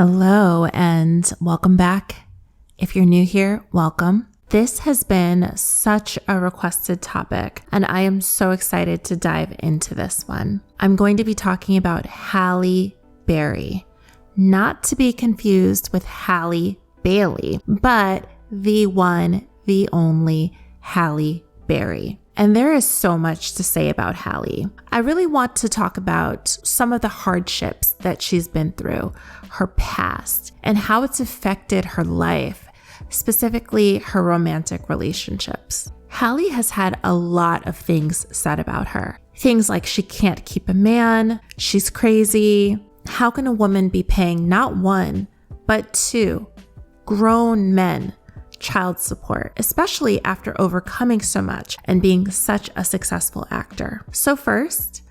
Hello and welcome back. If you're new here, welcome. This has been such a requested topic, and I am so excited to dive into this one. I'm going to be talking about Halle Berry, not to be confused with Halle Bailey, but the one, the only Halle Berry. And there is so much to say about Halle. I really want to talk about some of the hardships that she's been through, her past, and how it's affected her life, specifically her romantic relationships. Halle has had a lot of things said about her. Things like she can't keep a man, she's crazy, how can a woman be paying not one, but two grown men child support, especially after overcoming so much and being such a successful actor. So first,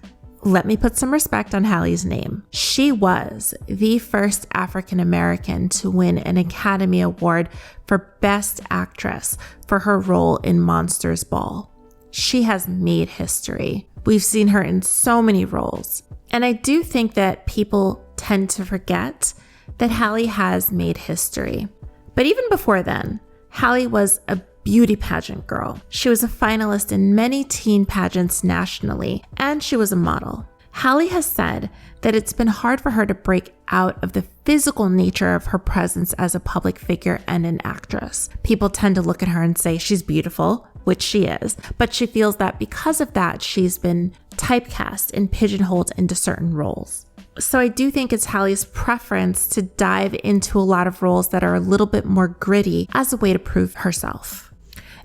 let me put some respect on Halle's name. She was the first African American to win an Academy Award for Best Actress for her role in Monsters Ball. She has made history. We've seen her in so many roles. And I do think that people tend to forget that Halle has made history. But even before then, Halle was a beauty pageant girl. She was a finalist in many teen pageants nationally, and she was a model. Halle has said that it's been hard for her to break out of the physical nature of her presence as a public figure and an actress. People tend to look at her and say she's beautiful, which she is, but she feels that because of that, she's been typecast and pigeonholed into certain roles. So I do think it's Halle's preference to dive into a lot of roles that are a little bit more gritty as a way to prove herself.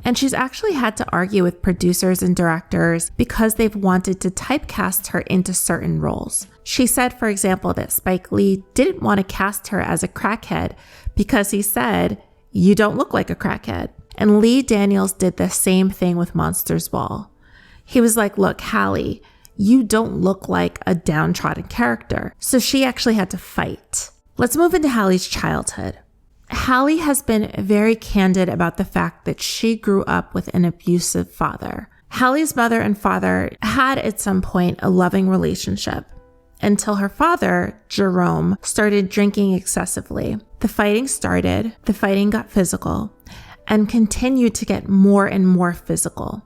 And she's actually had to argue with producers and directors because they've wanted to typecast her into certain roles. She said, for example, that Spike Lee didn't want to cast her as a crackhead because he said, "You don't look like a crackhead." And Lee Daniels did the same thing with Monsters Ball. He was like, "Look, Halle, you don't look like a downtrodden character." So she actually had to fight. Let's move into Halle's childhood. Halle has been very candid about the fact that she grew up with an abusive father. Halle's mother and father had at some point a loving relationship until her father, Jerome, started drinking excessively. The fighting started, the fighting got physical, and continued to get more and more physical.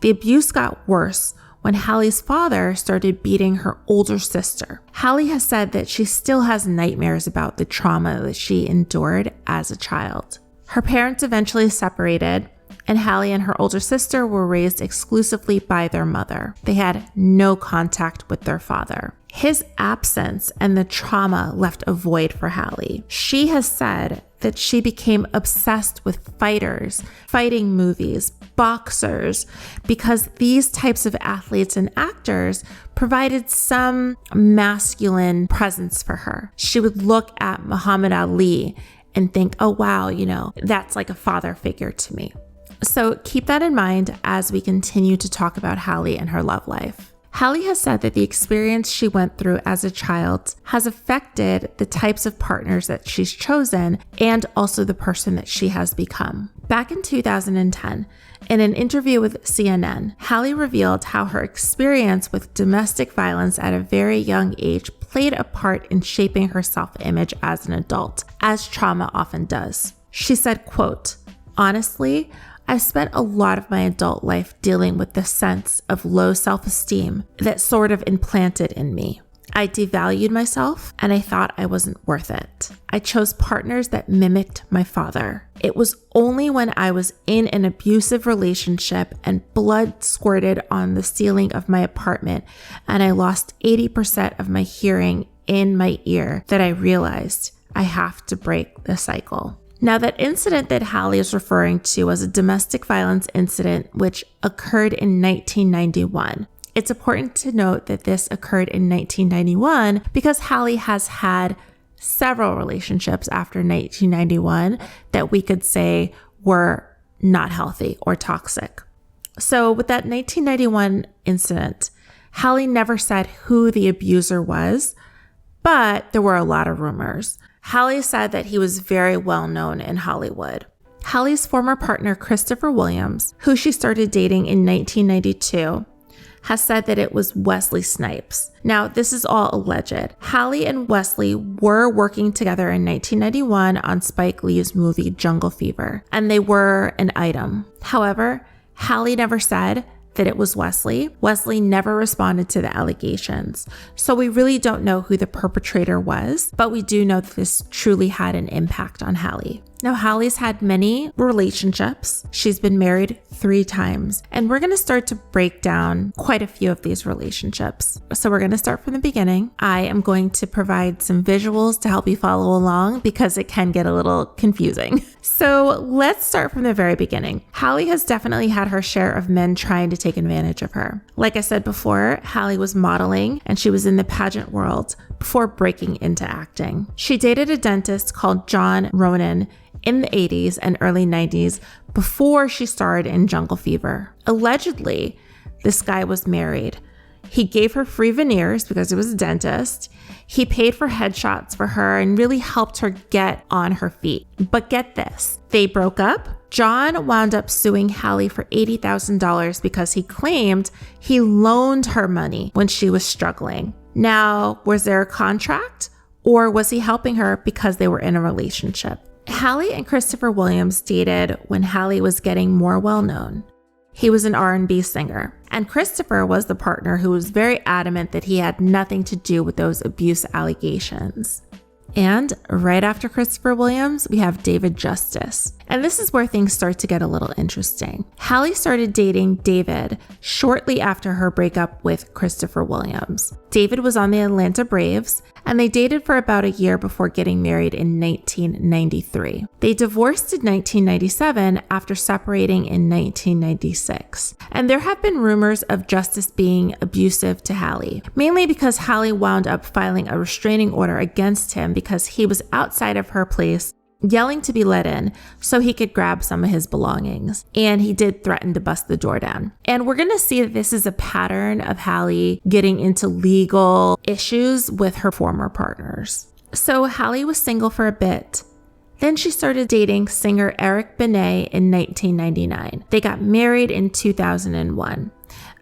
The abuse got worse when Halle's father started beating her older sister. Halle has said that she still has nightmares about the trauma that she endured as a child. Her parents eventually separated, and Halle and her older sister were raised exclusively by their mother. They had no contact with their father. His absence and the trauma left a void for Halle. She has said that she became obsessed with fighters, fighting movies, boxers, because these types of athletes and actors provided some masculine presence for her. She would look at Muhammad Ali and think, "Oh wow, that's like a father figure to me." So keep that in mind as we continue to talk about Halle and her love life. Halle has said that the experience she went through as a child has affected the types of partners that she's chosen and also the person that she has become. Back in 2010, in an interview with CNN, Halle revealed how her experience with domestic violence at a very young age played a part in shaping her self-image as an adult, as trauma often does. She said, quote, "Honestly, I've spent a lot of my adult life dealing with the sense of low self-esteem that sort of implanted in me. I devalued myself and I thought I wasn't worth it. I chose partners that mimicked my father. It was only when I was in an abusive relationship and blood squirted on the ceiling of my apartment and I lost 80% of my hearing in my ear that I realized I have to break the cycle." Now, that incident that Halle is referring to was a domestic violence incident which occurred in 1991. It's important to note that this occurred in 1991 because Halle has had several relationships after 1991 that we could say were not healthy or toxic. So with that 1991 incident, Halle never said who the abuser was, but there were a lot of rumors. Halle said that he was very well known in Hollywood. Halle's former partner, Christopher Williams, who she started dating in 1992, has said that it was Wesley Snipes. Now, this is all alleged. Halle and Wesley were working together in 1991 on Spike Lee's movie Jungle Fever, and they were an item. However, Halle never said that it was Wesley. Wesley never responded to the allegations. So we really don't know who the perpetrator was, but we do know that this truly had an impact on Halle. Now, Halle's had many relationships. She's been married 3 times, and we're going to start to break down quite a few of these relationships. So we're going to start from the beginning. I am going to provide some visuals to help you follow along because it can get a little confusing. So let's start from the very beginning. Halle has definitely had her share of men trying to take advantage of her. Like I said before, Halle was modeling and she was in the pageant world before breaking into acting. She dated a dentist called John Ronan in the 80s and early 90s before she starred in Jungle Fever. Allegedly, this guy was married. He gave her free veneers because he was a dentist. He paid for headshots for her and really helped her get on her feet. But get this, they broke up. John wound up suing Halle for $80,000 because he claimed he loaned her money when she was struggling. Now, was there a contract, or was he helping her because they were in a relationship? Halle and Christopher Williams dated when Halle was getting more well-known. He was an R&B singer, and Christopher was the partner who was very adamant that he had nothing to do with those abuse allegations. And right after Christopher Williams, we have David Justice. And this is where things start to get a little interesting. Halle started dating David shortly after her breakup with Christopher Williams. David was on the Atlanta Braves, and they dated for about a year before getting married in 1993. They divorced in 1997 after separating in 1996. And there have been rumors of Justice being abusive to Halle, mainly because Halle wound up filing a restraining order against him because he was outside of her place yelling to be let in so he could grab some of his belongings. And he did threaten to bust the door down. And we're going to see that this is a pattern of Halle getting into legal issues with her former partners. So Halle was single for a bit. Then she started dating singer Eric Benet in 1999. They got married in 2001.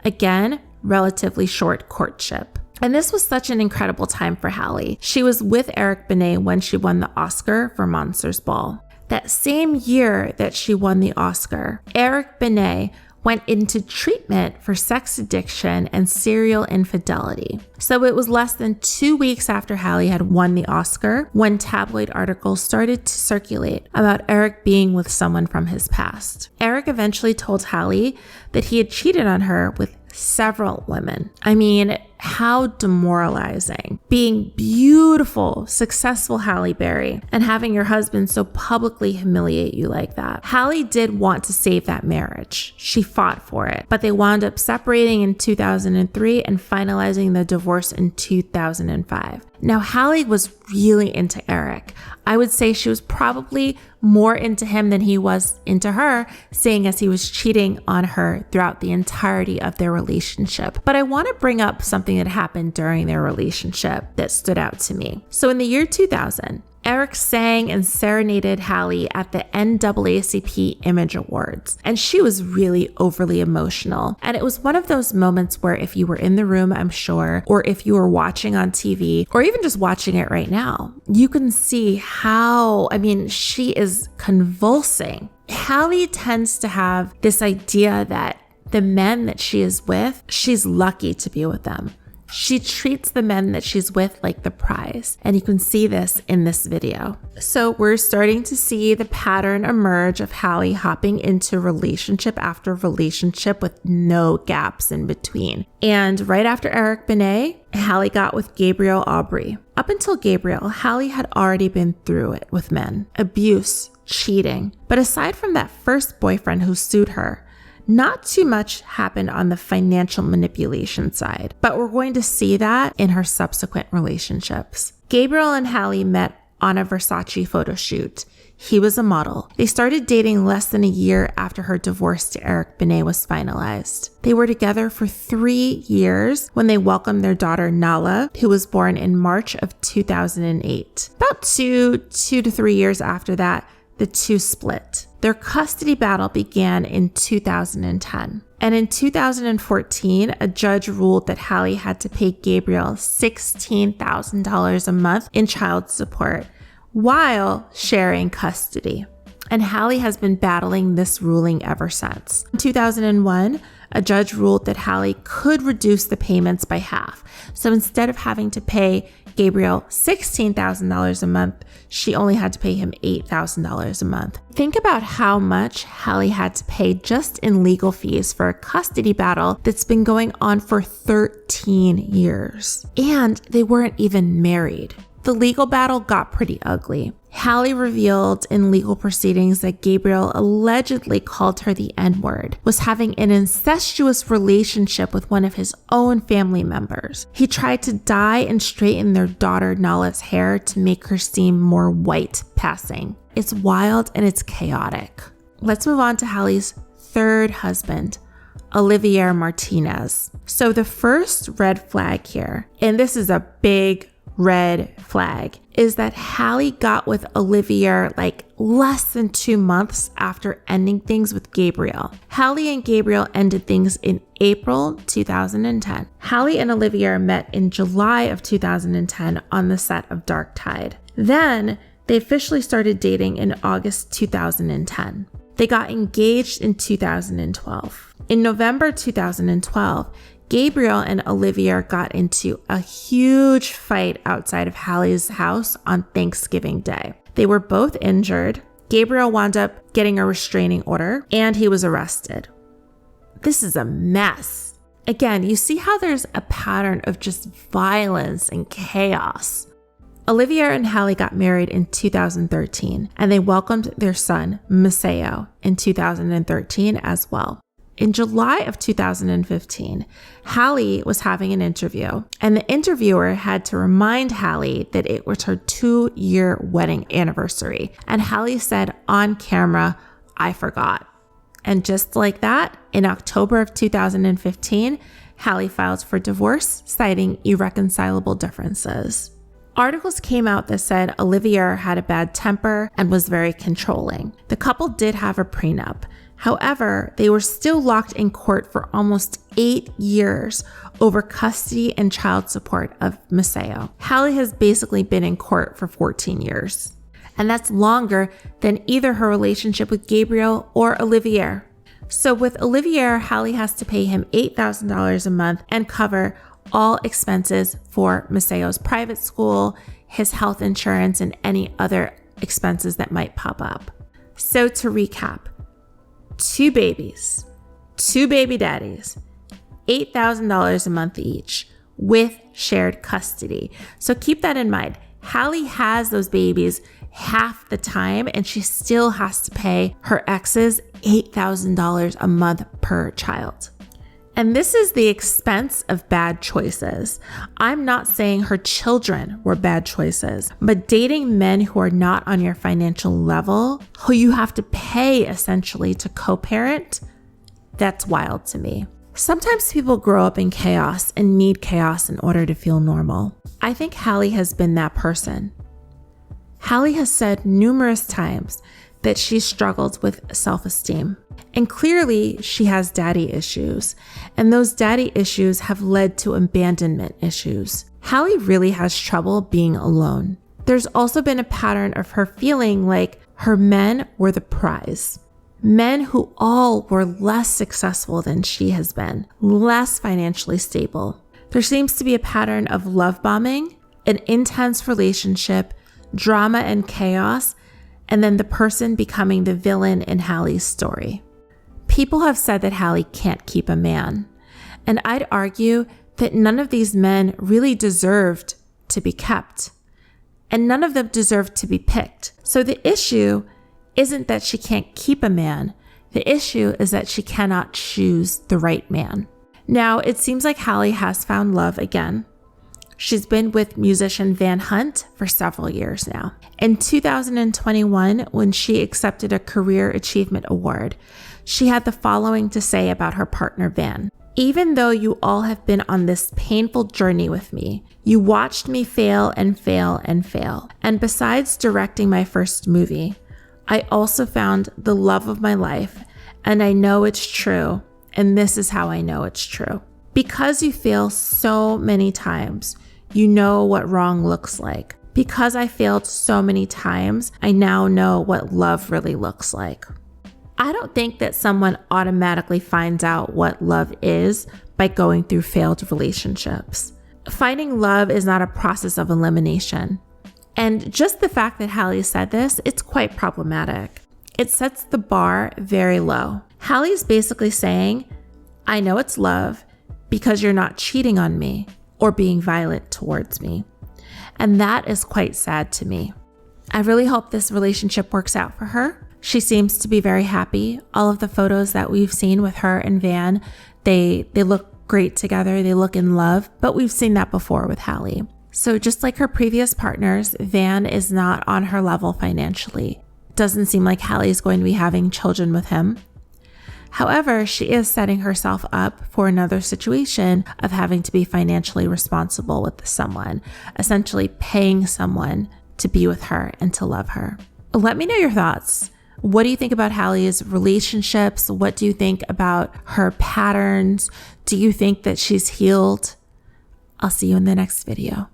Again, relatively short courtship. And this was such an incredible time for Halle. She was with Eric Benet when she won the Oscar for Monsters Ball. That same year that she won the Oscar, Eric Benet went into treatment for sex addiction and serial infidelity. So it was less than 2 weeks after Halle had won the Oscar when tabloid articles started to circulate about Eric being with someone from his past. Eric eventually told Halle that he had cheated on her with several women. I mean, how demoralizing. Being beautiful, successful Halle Berry and having your husband so publicly humiliate you like that. Halle did want to save that marriage. She fought for it, but they wound up separating in 2003 and finalizing the divorce in 2005. Now, Halle was really into Eric. I would say she was probably more into him than he was into her, seeing as he was cheating on her throughout the entirety of their relationship. But I want to bring up something that happened during their relationship that stood out to me. So in the year 2000, Eric sang and serenaded Halle at the NAACP Image Awards, and she was really overly emotional. And it was one of those moments where if you were in the room, I'm sure, or if you were watching on TV, or even just watching it right now, you can see how, she is convulsing. Halle tends to have this idea that the men that she is with, she's lucky to be with them. She treats the men that she's with like the prize, and you can see this in this video. So we're starting to see the pattern emerge of Halle hopping into relationship after relationship with no gaps in between. And right after Eric Benet, Halle got with Gabriel Aubry. Up until Gabriel, Halle had already been through it with men, abuse, cheating. But aside from that first boyfriend who sued her, not too much happened on the financial manipulation side, but we're going to see that in her subsequent relationships. Gabriel and Halle met on a Versace photo shoot. He was a model. They started dating less than a year after her divorce to Eric Benet was finalized. They were together for 3 years when they welcomed their daughter Nala, who was born in March of 2008. About two to 3 years after that, the two split. Their custody battle began in 2010. And in 2014, a judge ruled that Halle had to pay Gabriel $16,000 a month in child support while sharing custody. And Halle has been battling this ruling ever since. In 2001, a judge ruled that Halle could reduce the payments by half. So instead of having to pay Gabriel $16,000 a month, she only had to pay him $8,000 a month. Think about how much Halle had to pay just in legal fees for a custody battle that's been going on for 13 years. And they weren't even married. The legal battle got pretty ugly. Halle revealed in legal proceedings that Gabriel allegedly called her the N-word, was having an incestuous relationship with one of his own family members. He tried to dye and straighten their daughter Nala's hair to make her seem more white passing. It's wild and it's chaotic. Let's move on to Halle's third husband, Olivier Martinez. So the first red flag here, and this is a big red flag, is that Halle got with Olivier like less than 2 months after ending things with Gabriel. Halle and Gabriel ended things in April 2010. Halle and Olivier met in July of 2010 on the set of Dark Tide. Then they officially started dating in August 2010. They got engaged in 2012. In November 2012, Gabriel and Olivier got into a huge fight outside of Halle's house on Thanksgiving Day. They were both injured. Gabriel wound up getting a restraining order and he was arrested. This is a mess. Again, you see how there's a pattern of just violence and chaos. Olivier and Halle got married in 2013 and they welcomed their son, Maceo, in 2013 as well. In July of 2015, Halle was having an interview, and the interviewer had to remind Halle that it was her 2-year wedding anniversary. And Halle said on camera, "I forgot." And just like that, in October of 2015, Halle filed for divorce, citing irreconcilable differences. Articles came out that said Olivier had a bad temper and was very controlling. The couple did have a prenup. However, they were still locked in court for almost 8 years over custody and child support of Maceo. Halle has basically been in court for 14 years. And that's longer than either her relationship with Gabriel or Olivier. So with Olivier, Halle has to pay him $8,000 a month and cover all expenses for Maceo's private school, his health insurance, and any other expenses that might pop up. So to recap, 2 babies, 2 baby daddies, $8,000 a month each with shared custody. So keep that in mind. Halle has those babies half the time and she still has to pay her exes $8,000 a month per child. And this is the expense of bad choices. I'm not saying her children were bad choices, but dating men who are not on your financial level, who you have to pay essentially to co-parent, that's wild to me. Sometimes people grow up in chaos and need chaos in order to feel normal. I think Halle has been that person. Halle has said numerous times that she struggled with self-esteem. And clearly she has daddy issues, and those daddy issues have led to abandonment issues. Halle really has trouble being alone. There's also been a pattern of her feeling like her men were the prize. Men who all were less successful than she has been, less financially stable. There seems to be a pattern of love bombing, an intense relationship, drama and chaos, and then the person becoming the villain in Halle's story. People have said that Halle can't keep a man, and I'd argue that none of these men really deserved to be kept, and none of them deserved to be picked. So the issue isn't that she can't keep a man. The issue is that she cannot choose the right man. Now, it seems like Halle has found love again. She's been with musician Van Hunt for several years now. In 2021, when she accepted a Career Achievement Award, she had the following to say about her partner Van. "Even though you all have been on this painful journey with me, you watched me fail and fail and fail. And besides directing my first movie, I also found the love of my life, and I know it's true, and this is how I know it's true. Because you fail so many times, you know what wrong looks like. Because I failed so many times, I now know what love really looks like. I don't think that someone automatically finds out what love is by going through failed relationships. Finding love is not a process of elimination. And just the fact that Halle said this, it's quite problematic. It sets the bar very low. Halle's basically saying, I know it's love because you're not cheating on me or being violent towards me. And that is quite sad to me. I really hope this relationship works out for her. She seems to be very happy. All of the photos that we've seen with her and Van, they look great together. They look in love, but we've seen that before with Halle. So just like her previous partners, Van is not on her level financially. Doesn't seem like Halle is going to be having children with him. However, she is setting herself up for another situation of having to be financially responsible with someone, essentially paying someone to be with her and to love her. Let me know your thoughts. What do you think about Halle's relationships? What do you think about her patterns? Do you think that she's healed? I'll see you in the next video.